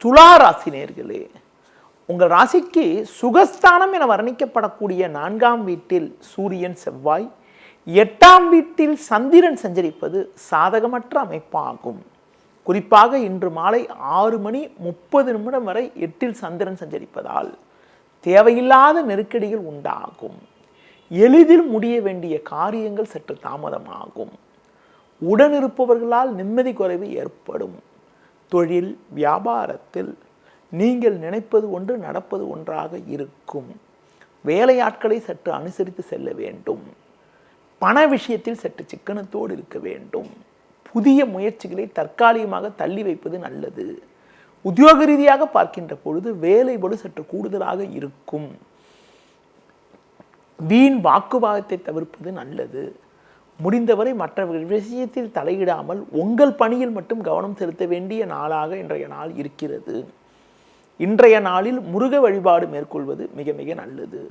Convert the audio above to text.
துலா ராசி நேயர்களே, உங்கள் ராசிக்கு சுகஸ்தானம் என வர்ணிக்கப்படக்கூடிய 4ஆம் வீட்டில் சூரியன் செவ்வாய், 8ஆம் வீட்டில் சந்திரன் சஞ்சரிப்பது சாதகமற்ற அமைப்பாகும். குறிப்பாக இன்று மாலை 6:30 வரை 8இல் சந்திரன் சஞ்சரிப்பதால் தேவையில்லாத நெருக்கடிகள் உண்டாகும். எளிதில் முடிய வேண்டிய காரியங்கள் சற்று தாமதமாகும். உடனிருப்பவர்களால் நிம்மதி குறைவு ஏற்படும். தொழில் வியாபாரத்தில் நீங்கள் நினைப்பது ஒன்று நடப்பது ஒன்றாக இருக்கும். வேலையாட்களை சற்று அனுசரித்து செல்ல வேண்டும். பண விஷயத்தில் சற்று சிக்கனத்தோடு இருக்க வேண்டும். புதிய முயற்சிகளை தற்காலிகமாக தள்ளி வைப்பது நல்லது. உத்தியோக ரீதியாக பார்க்கின்ற பொழுது வேலைபடு சற்று கூடுதலாக இருக்கும். வீண் வாக்குவாதத்தை தவிர்ப்பது நல்லது. முடிந்தவரை மற்றவர்கள் விஷயத்தில் தலையிடாமல் உங்கள் பணியில் மட்டும் கவனம் செலுத்த வேண்டிய நாளாக இன்றைய நாள் இருக்கிறது. இன்றைய நாளில் முருக வழிபாடு மேற்கொள்வது மிக மிக நல்லது.